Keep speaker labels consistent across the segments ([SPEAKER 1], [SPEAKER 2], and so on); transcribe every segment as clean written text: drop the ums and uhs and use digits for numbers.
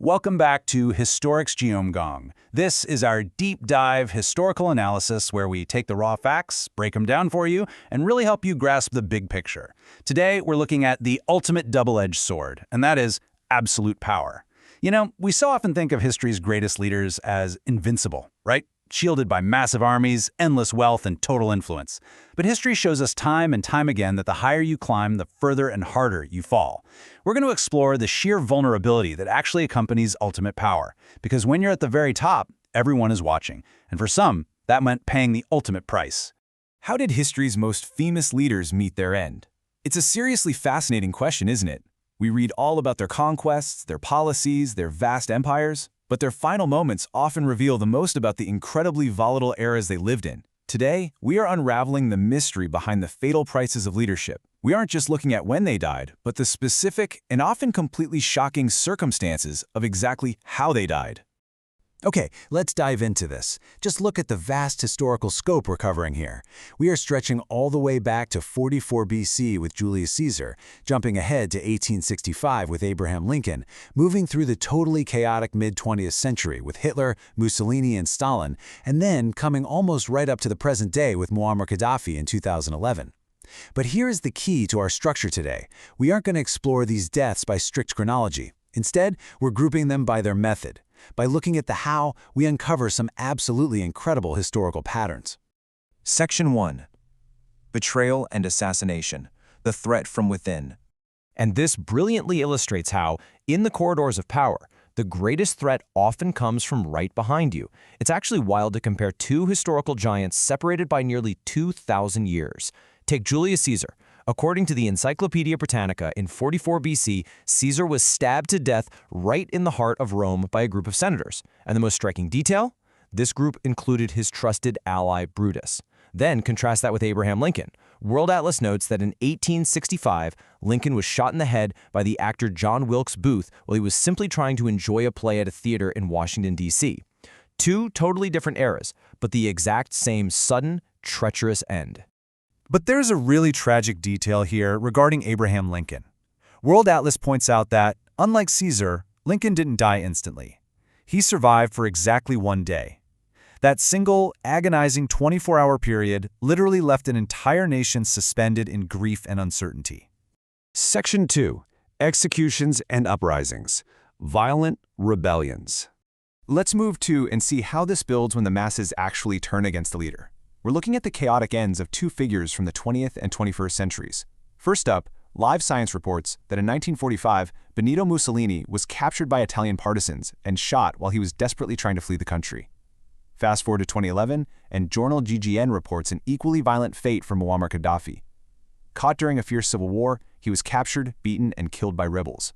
[SPEAKER 1] Welcome back to Historics Geomgong. This is our deep dive historical analysis where we take the raw facts, break them down for you, and really help you grasp the big picture. Today, we're looking at the ultimate double-edged sword, and that is absolute power. You know, we so often think of history's greatest leaders as invincible, right? Shielded by massive armies, endless wealth, and total influence. But history shows us time and time again that the higher you climb, the further and harder you fall. We're going to explore the sheer vulnerability that actually accompanies ultimate power. Because when you're at the very top, everyone is watching. And for some, that meant paying the ultimate price.
[SPEAKER 2] How did history's most famous leaders meet their end? It's a seriously fascinating question, isn't it? We read all about their conquests, their policies, their vast empires, but their final moments often reveal the most about the incredibly volatile eras they lived in. Today, we are unraveling the mystery behind the fatal prices of leadership. We aren't just looking at when they died, but the specific and often completely shocking circumstances of exactly how they died.
[SPEAKER 3] Okay, let's dive into this. Just look at the vast historical scope we're covering here. We are stretching all the way back to 44 BC with Julius Caesar, jumping ahead to 1865 with Abraham Lincoln, moving through the totally chaotic mid-20th century with Hitler, Mussolini, and Stalin, and then coming almost right up to the present day with Muammar Gaddafi in 2011. But here is the key to our structure today. We aren't going to explore these deaths by strict chronology. Instead, we're grouping them by their method. By looking at the how, we uncover some absolutely incredible historical patterns.
[SPEAKER 2] Section 1. Betrayal and assassination, the threat from within. And this brilliantly illustrates how, in the corridors of power, the greatest threat often comes from right behind you. It's actually wild to compare two historical giants separated by nearly 2,000 years. Take Julius Caesar. According to the Encyclopedia Britannica, in 44 BC, Caesar was stabbed to death right in the heart of Rome by a group of senators. And the most striking detail? This group included his trusted ally, Brutus. Then contrast that with Abraham Lincoln. World Atlas notes that in 1865, Lincoln was shot in the head by the actor John Wilkes Booth while he was simply trying to enjoy a play at a theater in Washington, D.C. Two totally different eras, but the exact same sudden, treacherous end.
[SPEAKER 1] But there's a really tragic detail here regarding Abraham Lincoln. World Atlas points out that, unlike Caesar, Lincoln didn't die instantly. He survived for exactly one day. That single, agonizing 24-hour period literally left an entire nation suspended in grief and uncertainty.
[SPEAKER 4] Section 2. Executions and uprisings. Violent rebellions.
[SPEAKER 2] Let's move to and see how this builds when the masses actually turn against the leader. We're looking at the chaotic ends of two figures from the 20th and 21st centuries. First up, Live Science reports that in 1945, Benito Mussolini was captured by Italian partisans and shot while he was desperately trying to flee the country. Fast forward to 2011, and Journal GGN reports an equally violent fate for Muammar Gaddafi. Caught during a fierce civil war, he was captured, beaten, and killed by rebels.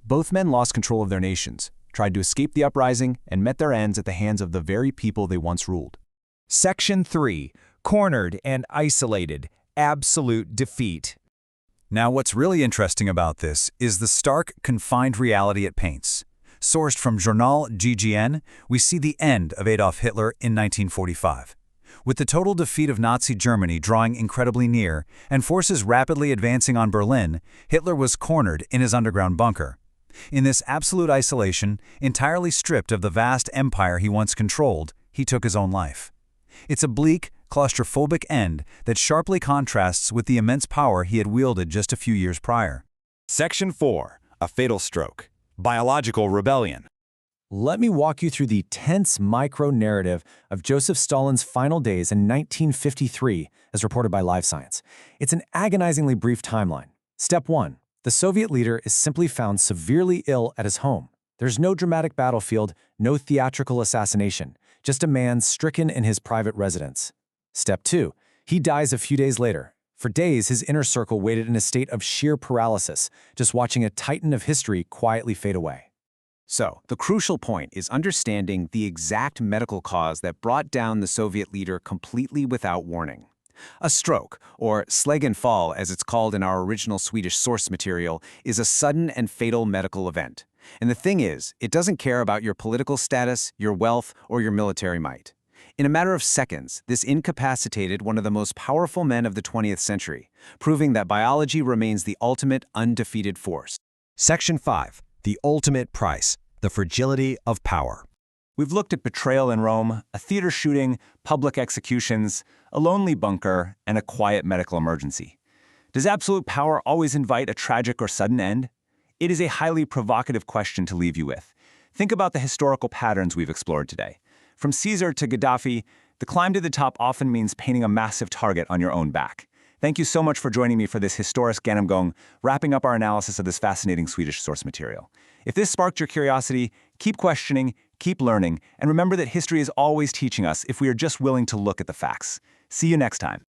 [SPEAKER 2] Both men lost control of their nations, tried to escape the uprising, and met their ends at the hands of the very people they once ruled.
[SPEAKER 5] Section 3. Cornered and isolated. Absolute defeat.
[SPEAKER 1] Now, what's really interesting about this is the stark, confined reality it paints. Sourced from Journal GGN, we see the end of Adolf Hitler in 1945. With the total defeat of Nazi Germany drawing incredibly near and forces rapidly advancing on Berlin, Hitler was cornered in his underground bunker. In this absolute isolation, entirely stripped of the vast empire he once controlled, he took his own life. It's a bleak, claustrophobic end that sharply contrasts with the immense power he had wielded just a few years prior.
[SPEAKER 4] Section 4. A fatal stroke. Biological rebellion.
[SPEAKER 5] Let me walk you through the tense micro-narrative of Joseph Stalin's final days in 1953, as reported by Live Science. It's an agonizingly brief timeline. Step 1. The Soviet leader is simply found severely ill at his home. There's no dramatic battlefield, no theatrical assassination, just a man stricken in his private residence. Step 2. He dies a few days later. For days, his inner circle waited in a state of sheer paralysis, just watching a titan of history quietly fade away.
[SPEAKER 6] So, the crucial point is understanding the exact medical cause that brought down the Soviet leader completely without warning. A stroke, or fall as it's called in our original Swedish source material, is a sudden and fatal medical event. And the thing is, it doesn't care about your political status, your wealth, or your military might. In a matter of seconds, this incapacitated one of the most powerful men of the 20th century, proving that biology remains the ultimate undefeated force.
[SPEAKER 4] Section 5. The ultimate price.
[SPEAKER 1] the fragility of power.
[SPEAKER 6] We've looked at betrayal in Rome, a theater shooting, public executions, a lonely bunker, and a quiet medical emergency. Does absolute power always invite a tragic or sudden end? It is a highly provocative question to leave you with. Think about the historical patterns we've explored today. From Caesar to Gaddafi, the climb to the top often means painting a massive target on your own back. Thank you so much for joining me for this historisk genomgång, wrapping up our analysis of this fascinating Swedish source material. If this sparked your curiosity, keep questioning, keep learning, and remember that history is always teaching us if we are just willing to look at the facts. See you next time.